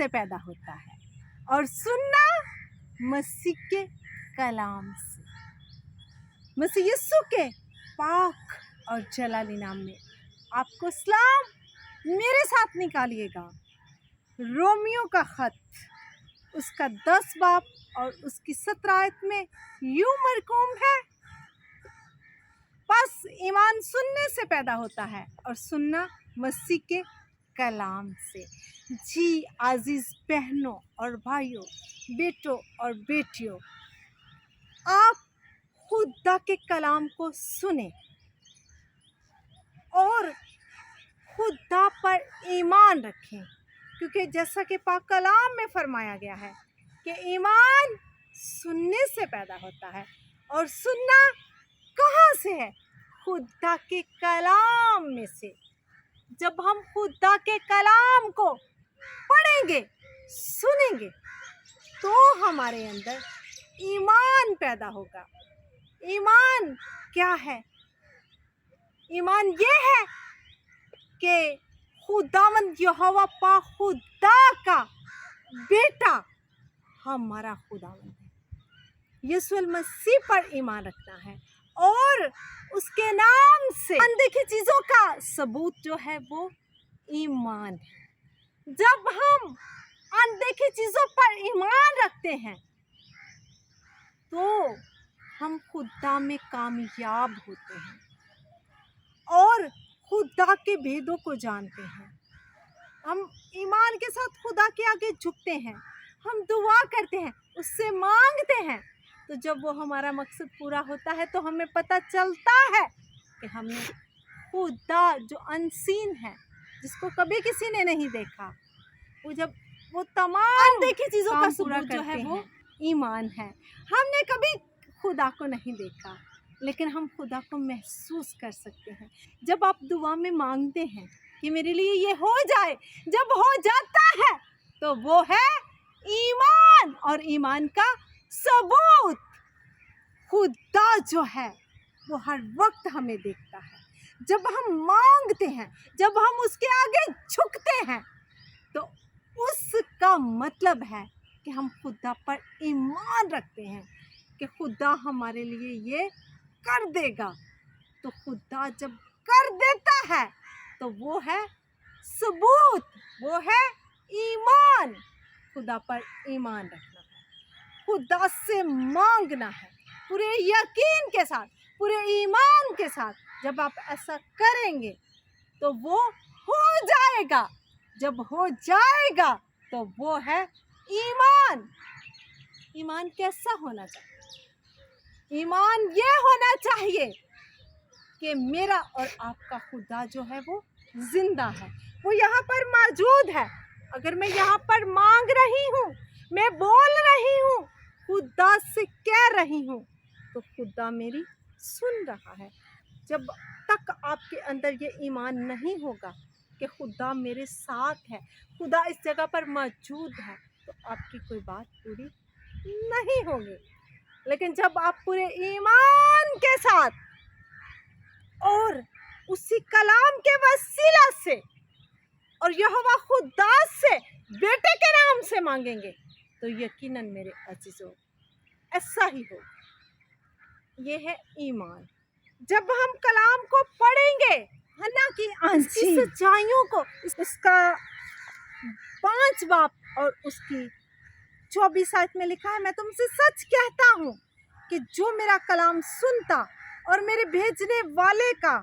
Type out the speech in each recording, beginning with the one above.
से पैदा होता है और सुनना मसीह के कलाम से। मसीह यीशु के पाक और जलाली नाम में आपको सलाम। मेरे साथ निकालिएगा रोमियो का खत, उसका 10 बाब और उसकी 17 आयत में यूं मरकूम है, बस ईमान सुनने से पैदा होता है और सुनना मसीह के कलाम से। जी आजीज बहनों और भाइयों, बेटों और बेटियों, आप खुदा के कलाम को सुने और खुदा पर ईमान रखें, क्योंकि जैसा कि पाक कलाम में फरमाया गया है कि ईमान सुनने से पैदा होता है और सुनना कहाँ से है? खुदा के कलाम में से। जब हम खुदा के कलाम को पढ़ेंगे, सुनेंगे, तो हमारे अंदर ईमान पैदा होगा। ईमान क्या है? ईमान ये है कि खुदावंद यहोवा पाक खुदा का बेटा हमारा खुदावंद है। यीशु मसीह पर ईमान रखना है और उसके नाम से अनदेखी चीजों का सबूत जो है वो ईमान है। जब हम अनदेखी चीजों पर ईमान रखते हैं तो हम खुदा में कामयाब होते हैं और खुदा के भेदों को जानते हैं। हम ईमान के साथ खुदा के आगे झुकते हैं, हम दुआ करते हैं, उससे मांगते हैं, तो जब वो हमारा मकसद पूरा होता है तो हमें पता चलता है कि हमने खुदा जो अनसीन है, जिसको कभी किसी ने नहीं देखा, वो जब वो तमाम देखी चीज़ों का सबूत जो है वो ईमान है। हमने कभी खुदा को नहीं देखा, लेकिन हम खुदा को महसूस कर सकते हैं। जब आप दुआ में मांगते हैं कि मेरे लिए ये हो जाए, जब हो जाता है तो वो है ईमान, और ईमान का सबूत। खुदा जो है वो हर वक्त हमें देखता है। जब हम मांगते हैं, जब हम उसके आगे झुकते हैं, तो उसका मतलब है कि हम खुदा पर ईमान रखते हैं कि खुदा हमारे लिए ये कर देगा। तो खुदा जब कर देता है तो वो है सबूत, वो है ईमान। खुदा पर ईमान रखना है, खुदा से मांगना है पूरे यकीन के साथ, पूरे ईमान के साथ। जब आप ऐसा करेंगे तो वो हो जाएगा। जब हो जाएगा तो वो है ईमान। ईमान कैसा होना चाहिए? ईमान ये होना चाहिए कि मेरा और आपका खुदा जो है वो जिंदा है, वो यहाँ पर मौजूद है। अगर मैं यहाँ पर मांग रही हूँ, मैं बोल रही हूँ, खुदा से कह रही हूँ, तो खुदा मेरी सुन रहा है। जब तक आपके अंदर ये ईमान नहीं होगा कि खुदा मेरे साथ है, खुदा इस जगह पर मौजूद है, तो आपकी कोई बात पूरी नहीं होगी। लेकिन जब आप पूरे ईमान के साथ और उसी कलाम के वसीला से और यहोवा खुदा से बेटे के नाम से मांगेंगे, तो यकीनन मेरे अजीजों ऐसा ही होगा। ये है ईमान। जब हम कलाम को पढ़ेंगे, है ना, कि इसकी सच्चाइयों को, इसका 5 बाब और उसकी 24 आयत में लिखा है, मैं तुमसे सच कहता हूँ कि जो मेरा कलाम सुनता और मेरे भेजने वाले का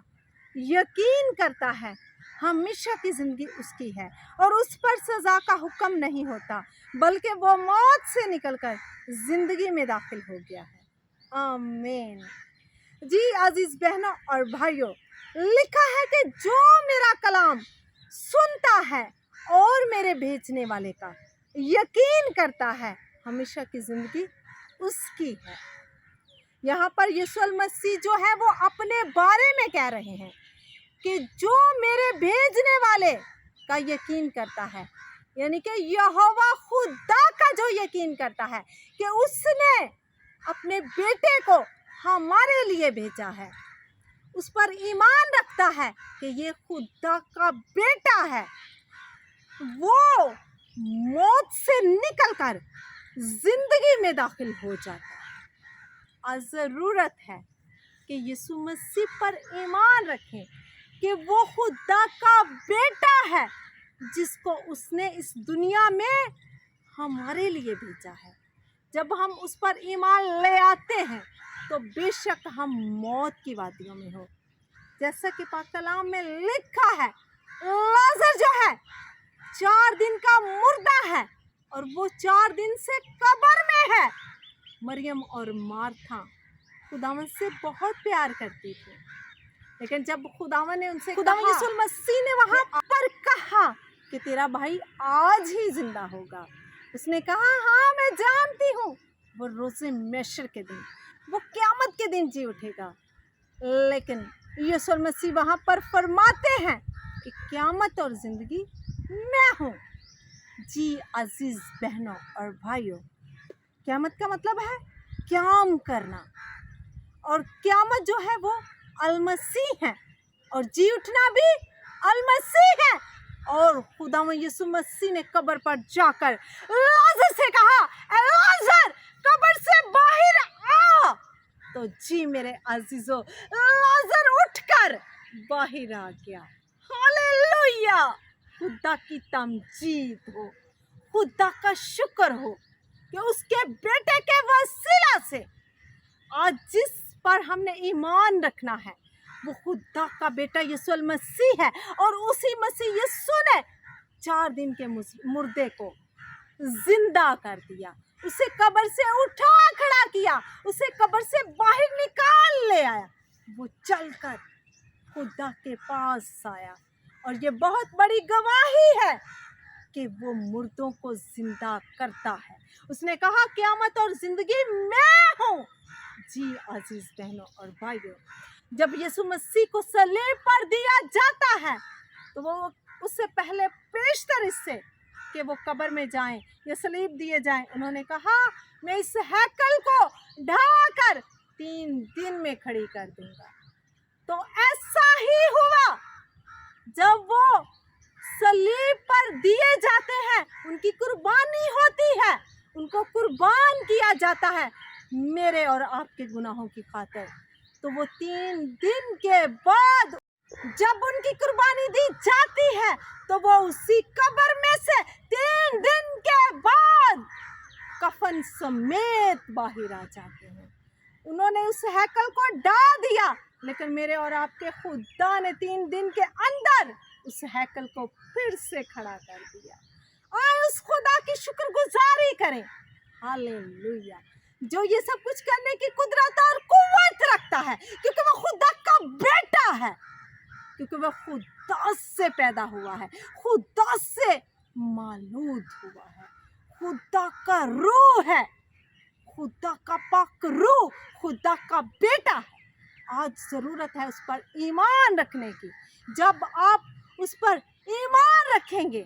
यकीन करता है, हमेशा की ज़िंदगी उसकी है और उस पर सज़ा का हुक्म नहीं होता, बल्कि वो मौत से निकलकर ज़िंदगी में दाखिल हो गया है। आमीन। जी अजीज़ बहनों और भाइयों, लिखा है कि जो मेरा कलाम सुनता है और मेरे भेजने वाले का यकीन करता है, हमेशा की ज़िंदगी उसकी है। यहाँ पर यीशु मसीह जो है वो अपने बारे में कह रहे हैं कि जो मेरे भेजने वाले का यकीन करता है, यानी कि यहोवा खुदा का जो यकीन करता है कि उसने अपने बेटे को हमारे लिए भेजा है, उस पर ईमान रखता है कि ये खुदा का बेटा है, वो मौत से निकलकर जिंदगी में दाखिल हो जाता है। आज ज़रूरत है कि यीशु मसीह पर ईमान रखें कि वो खुदा का बेटा है, जिसको उसने इस दुनिया में हमारे लिए भेजा है। जब हम उस पर ईमान ले आते हैं तो बेशक हम मौत की वादियों में हो, जैसा कि पाक कलाम में लिखा है, लाजर जो है 4 दिन का मुर्दा है और वो 4 दिन से कब्र में है। मरियम और मार्था खुदावन से बहुत प्यार करती थी, लेकिन जब खुदावन ने उनसे खुदावन यीशु मसीह ने वहाँ पर कहा कि तेरा भाई आज ही जिंदा होगा, उसने कहा हाँ मैं जानती हूँ वो रोज़े महशर के दिन, वो क़यामत के दिन जी उठेगा। लेकिन यीशु मसीह वहाँ पर फरमाते हैं कि क़यामत और ज़िंदगी मैं हूँ। जी अजीज़ बहनों और भाइयों, क़यामत का मतलब है क़याम करना, और क़यामत जो है वो अलमसीह है, और जी उठना भी अलमसीह है। और खुदावंद यीशु मसीह ने कब्र पर जाकर लाजर से कहा, लाजर कब्र से बाहर आ। तो जी मेरे अजीजों, लाजर उठकर बाहर आ गया। हालेलुया! खुदा की तमजीद हो, खुदा का शुक्र हो कि उसके बेटे के वसीला से आज जिस पर हमने ईमान रखना है वो खुदा का बेटा यीशु मसीह है। और उसी मसीह यीशु ने 4 दिन के मुर्दे को जिंदा कर दिया, उसे कब्र से उठा खड़ा किया, उसे कब्र से बाहर निकाल ले आया। वो चलकर खुदा के पास आया, और ये बहुत बड़ी गवाही है कि वो मुर्दों को जिंदा करता है। उसने कहा क़यामत और ज़िंदगी मैं हूँ। जी अजीज बहनों और भाइयों, जब यीशु मसीह को सलीब पर दिया जाता है तो वो उससे पहले पेशतर इससे कि वो कब्र में जाएं या सलीब दिए जाएं, उन्होंने कहा मैं इस हैकल को ढाकर 3 दिन में खड़ी कर दूंगा। तो ऐसा ही हुआ, जब वो सलीब पर दिए जाते हैं, उनकी कुर्बानी होती है, उनको कुर्बान किया जाता है मेरे और आपके गुनाहों की खातिर। तो वो 3 दिन के बाद जब उनकी कुर्बानी दी जाती है तो वो उसी कब्र में से 3 दिन के बाद कफन समेत बाहर आ जाते हैं। उन्होंने उस हैकल को ढा दिया, लेकिन मेरे और आपके खुदा ने 3 दिन के अंदर उस हैकल को फिर से खड़ा कर दिया। आए उस खुदा की शुक्रगुजारी करें। हालेलुया! जो ये सब कुछ करने की कुदरत और कुव्वत रखता है, क्योंकि वो खुदा का बेटा है, क्योंकि वो खुदा से पैदा हुआ है, खुदा से मालूद हुआ है, खुदा का रूह है, खुदा का पाक रूह खुदा का बेटा है। आज ज़रूरत है उस पर ईमान रखने की। जब आप उस पर ईमान रखेंगे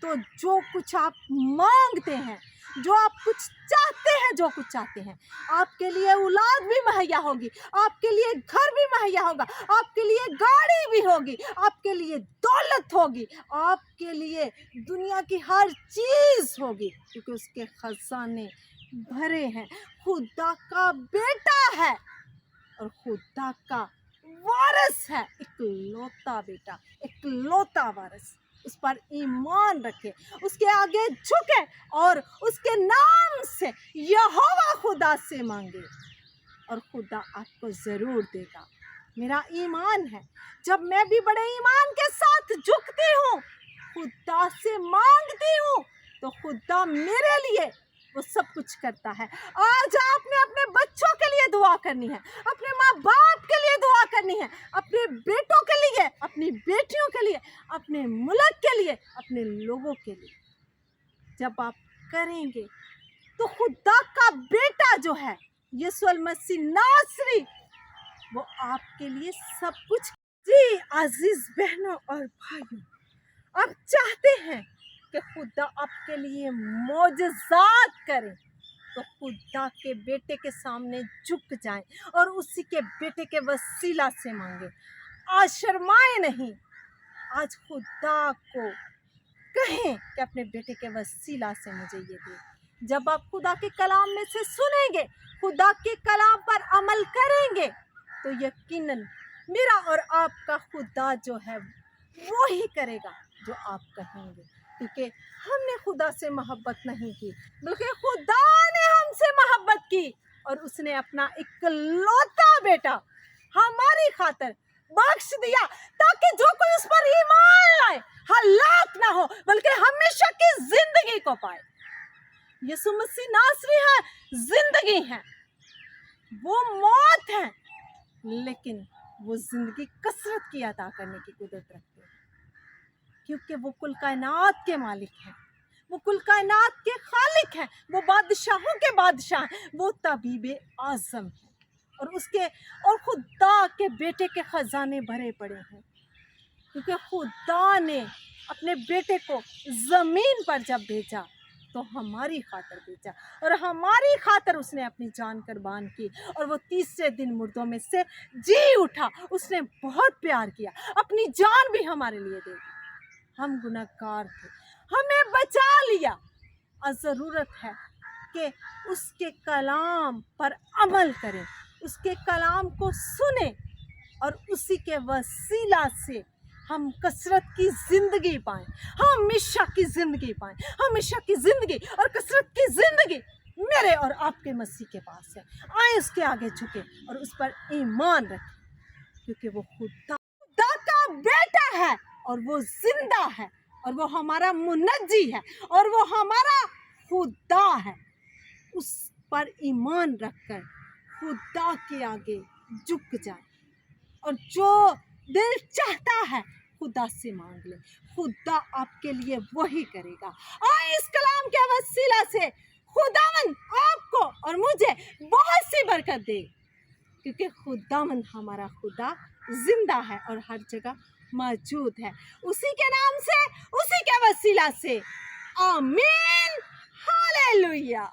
तो जो कुछ आप मांगते हैं, जो आप कुछ चाहते हैं, जो कुछ चाहते हैं, आपके लिए औलाद भी मुहैया होगी, आपके लिए घर भी मुहैया होगा, आपके लिए गाड़ी भी होगी, आपके लिए दौलत होगी, आपके लिए दुनिया की हर चीज़ होगी, क्योंकि उसके खजाने भरे हैं। खुदा का बेटा है और खुदा का वारिस है, इकलौता बेटा, इकलौता वारिस। उस पर ईमान रखे, उसके आगे झुके और उसके नाम से यहोवा खुदा से मांगे, और खुदा आपको ज़रूर देगा। मेरा ईमान है, जब मैं भी बड़े ईमान के साथ झुकती हूँ, खुदा से मांगती हूँ, तो खुदा मेरे लिए वो सब कुछ करता है। आज आपने अपने बच्चों के लिए दुआ करनी है, अपने माँ बाप के लिए दुआ करनी है, अपने बेटों के लिए, अपनी बेटियों के लिए, अपने मुल्क के लिए, अपने लोगों के लिए। जब आप करेंगे तो खुदा का बेटा जो है यीशु मसीह नासरी, वो आपके लिए सब कुछ। जी अजीज बहनों और भाइयों, आप चाहते हैं कि खुदा आपके लिए मोजज़ात करे, तो खुदा के बेटे के सामने झुक जाएं और उसी के बेटे के वसीला से मांगे। आज शर्माए नहीं, आज खुदा को कहें कि अपने बेटे के वसीला से मुझे ये दे। जब आप खुदा के कलाम में से सुनेंगे, खुदा के कलाम पर अमल करेंगे, तो यकीनन मेरा और आपका खुदा जो है वो ही करेगा जो आप कहेंगे, क्योंकि हमने खुदा से मोहब्बत नहीं की, बल्कि खुदा ने हमसे मोहब्बत की और उसने अपना इकलौता बेटा हमारी खातिर बख्श दिया, ताकि जो कोई उस पर ईमान लाए हलाक ना हो, बल्कि हमेशा की जिंदगी को पाए। यीशु मसीह नासरी है, जिंदगी है, वो मौत है, लेकिन वो जिंदगी कसरत की अता करने की कुदरत रखते हैं, क्योंकि वो कुल कायनात के मालिक हैं, वो कुल कायनात के खालिक हैं, वो बादशाहों के बादशाह हैं, वो तबीब आज़म हैं, और खुदा के बेटे के खजाने भरे पड़े हैं, क्योंकि खुदा ने अपने बेटे को ज़मीन पर जब भेजा तो हमारी खातिर भेजा, और हमारी खातिर उसने अपनी जान कुर्बान की, और वो तीसरे दिन मुर्दों में से जी उठा। उसने बहुत प्यार किया, अपनी जान भी हमारे लिए दे दी। हम गुनहगार थे, हमें बचा लिया, और ज़रूरत है कि उसके कलाम पर अमल करें, उसके कलाम को सुने, और उसी के वसीला से हम कसरत की ज़िंदगी पाएं, हमेशा की ज़िंदगी पाएं, हमेशा की ज़िंदगी और कसरत की ज़िंदगी मेरे और आपके मसीह के पास है। आए उसके आगे झुके और उस पर ईमान रखें, क्योंकि वो खुदा का बेटा है, और वो जिंदा है, और वो हमारा मुनज्जी है, और वो हमारा खुदा है। उस पर ईमान रखकर खुदा के आगे झुक जाए, और जो दिल चाहता है खुदा से मांग ले, खुदा आपके लिए वही करेगा। आए इस कलाम के वसीला से खुदावंद आपको और मुझे बहुत सी बरकत दे, क्योंकि खुदावंद हमारा खुदा जिंदा है और हर जगह मौजूद है। उसी के नाम से, उसी के वसीला से, आमीन, हालेलुया।